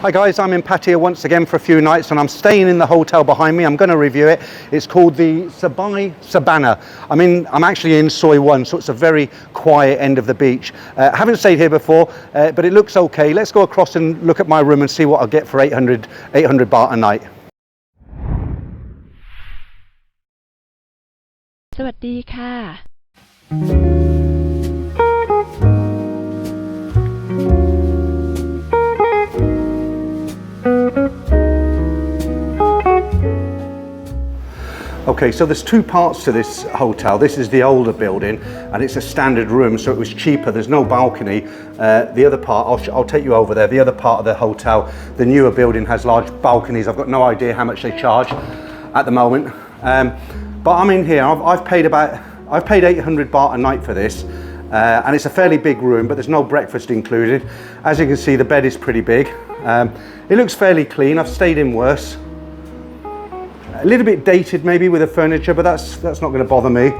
Hi guys, I'm in Pattaya once again for a few nights and I'm staying in the hotel behind me. I'm going to review it. It's called the Sabai Sabana. I'm actually in Soi 1, so it's a very quiet end of the beach. Haven't stayed here before, but it looks okay. Let's go across and look at my room and see what I'll get for 800 baht a night. สวัสดีค่ะ Okay, so there's two parts to this hotel. This is the older building and it's a standard room, so it was cheaper. There's no balcony. The other part, I'll take you over there. The other part of the hotel, the newer building, has large balconies. I've got no idea how much they charge at the moment. But I'm in here. I've paid 800 baht a night for this, and it's a fairly big room, but there's no breakfast included. As you can see, the bed is pretty big. It looks fairly clean. I've stayed in worse. A little bit dated maybe with the furniture, but that's not going to bother me.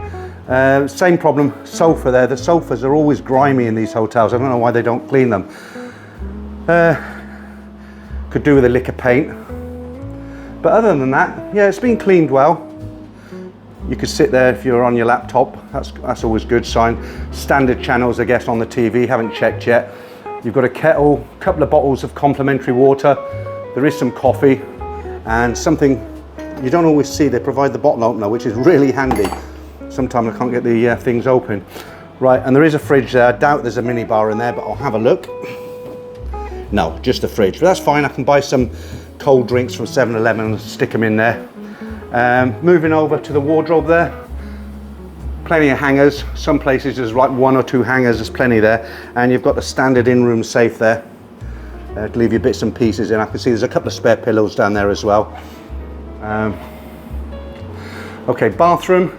Same problem, sofa there. The sofas are always grimy in these hotels. I don't know why they don't clean them. Could do with a lick of paint. But other than that, yeah, it's been cleaned well. You could sit there if you're on your laptop. That's always a good sign. Standard channels, I guess, on the TV. Haven't checked yet. You've got a kettle, a couple of bottles of complimentary water. There is some coffee and something you don't always see. They provide the bottle opener, which is really handy. Sometimes I can't get the things open. Right, and there is a fridge there. I doubt there's a mini bar in there, but I'll have a look. No, just the fridge. But that's fine. I can buy some cold drinks from 7-Eleven and stick them in there. Moving over to the wardrobe there. Plenty of hangers. Some places there's like 1 or 2 hangers. There's plenty there. And you've got the standard in-room safe there. To leave your bits and pieces in. I can see there's a couple of spare pillows down there as well. Okay, bathroom.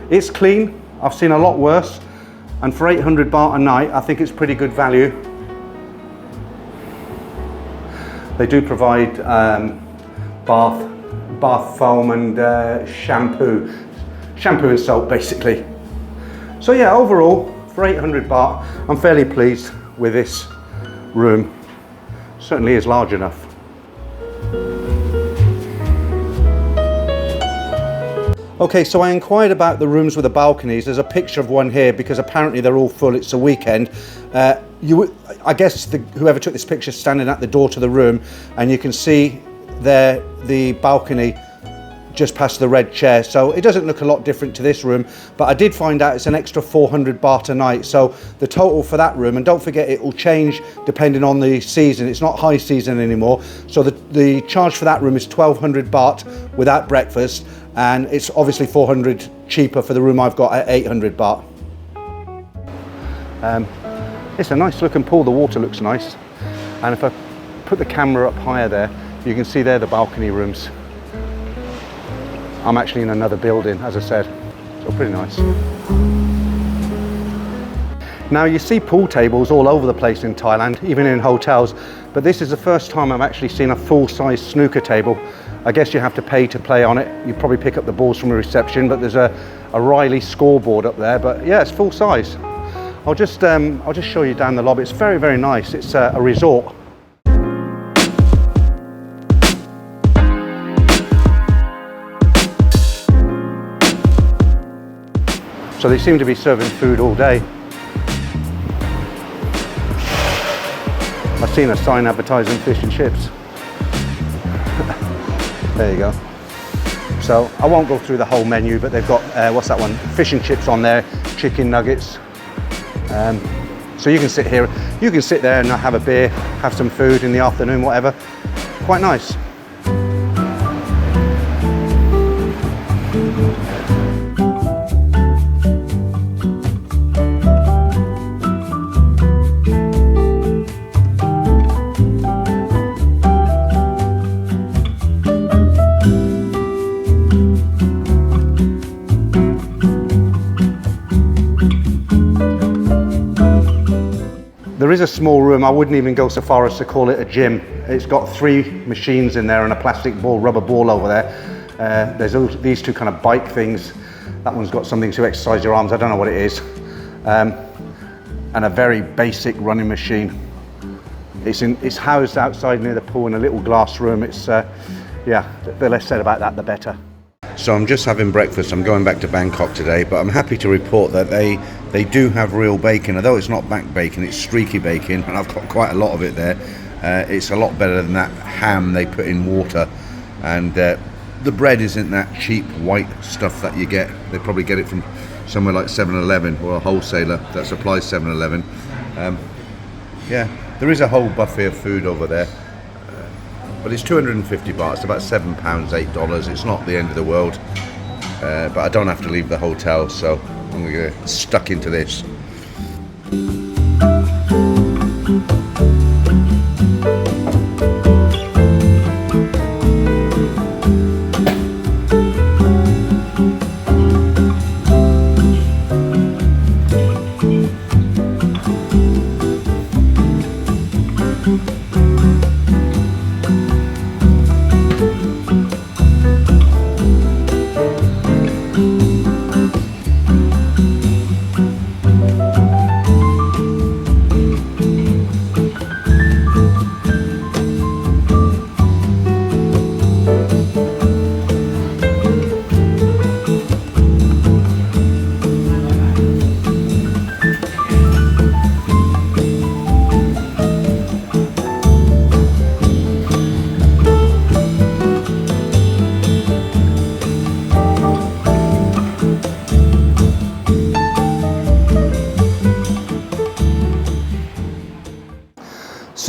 It's clean. I've seen a lot worse. And for 800 baht a night, I think it's pretty good value. They do provide bath foam and shampoo and soap basically. So yeah, overall for 800 baht I'm fairly pleased with this room. Certainly is large enough. Okay, so I inquired about the rooms with the balconies. There's a picture of one here because apparently they're all full. It's a weekend. I guess whoever took this picture is standing at the door to the room, and you can see there the balcony just past the red chair. So it doesn't look a lot different to this room, but I did find out it's an extra 400 baht a night. So the total for that room, and don't forget it will change depending on the season. It's not high season anymore. So the charge for that room is 1200 baht without breakfast. And it's obviously 400 cheaper for the room I've got at 800 baht. It's a nice looking pool. The water looks nice. And if I put the camera up higher there, you can see there the balcony rooms. I'm actually in another building, as I said, so pretty nice. Now you see pool tables all over the place in Thailand, even in hotels, but this is the first time I've actually seen a full-size snooker table. I guess you have to pay to play on it. You probably pick up the balls from the reception, but there's a Riley scoreboard up there. But yeah, it's full size. I'll just show you down the lobby. It's very, very nice. It's a resort. So they seem to be serving food all day. I've seen a sign advertising fish and chips. There you go. So I won't go through the whole menu, but they've got, what's that one? Fish and chips on there, chicken nuggets. So you can sit here, you can sit there and have a beer, have some food in the afternoon, whatever. Quite nice. There is a small room. I wouldn't even go so far as to call it a gym. It's got 3 machines in there and a plastic ball, rubber ball over there. There's these 2 kind of bike things. That one's got something to exercise your arms. I don't know what it is. And a very basic running machine. It's housed outside near the pool in a little glass room. It's yeah, the less said about that, the better. So I'm just having breakfast. I'm going back to Bangkok today, but I'm happy to report that they do have real bacon. Although it's not back bacon, it's streaky bacon, and I've got quite a lot of it there. It's a lot better than that ham they put in water, and the bread isn't that cheap white stuff that you get. They probably get it from somewhere like 7-Eleven or a wholesaler that supplies 7-Eleven. Yeah, there is a whole buffet of food over there, but it's 250 baht. It's about £7, $8. It's not the end of the world, but I don't have to leave the hotel, so I'm going to get stuck into this.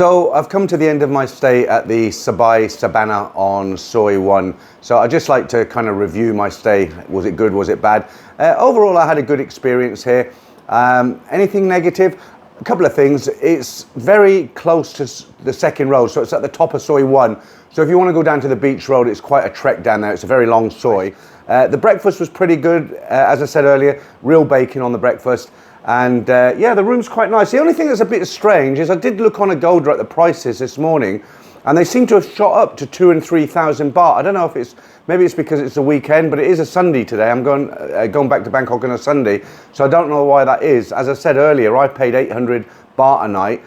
So I've come to the end of my stay at the Sabai Sabana on Soi 1. So I'd just like to kind of review my stay. Was it good? Was it bad? Overall, I had a good experience here. Anything negative? A couple of things. It's very close to the second road, so it's at the top of Soi 1. So if you want to go down to the beach road, it's quite a trek down there. It's a very long Soi. The breakfast was pretty good. As I said earlier, real bacon on the breakfast. And yeah, the room's quite nice. The only thing that's a bit strange is I did look on Agoda at the prices this morning, and they seem to have shot up to 2,000 and 3,000 baht. I don't know if maybe it's because it's a weekend, but it is a Sunday today. I'm going back to Bangkok on a Sunday, so I don't know why that is. As I said earlier, I paid 800 baht a night,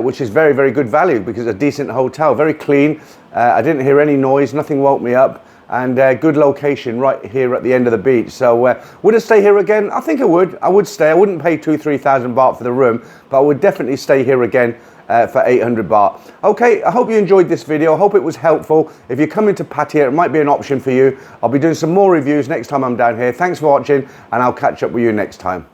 which is very, very good value because it's a decent hotel, very clean. I didn't hear any noise, nothing woke me up. And good location right here at the end of the beach. So would I stay here again? I think I would. I would stay. I wouldn't pay 2,000-3,000 baht for the room, but I would definitely stay here again for 800 baht. Okay, I hope you enjoyed this video. I hope it was helpful. If you're coming to Pattaya, it might be an option for you. I'll be doing some more reviews next time I'm down here. Thanks for watching, and I'll catch up with you next time.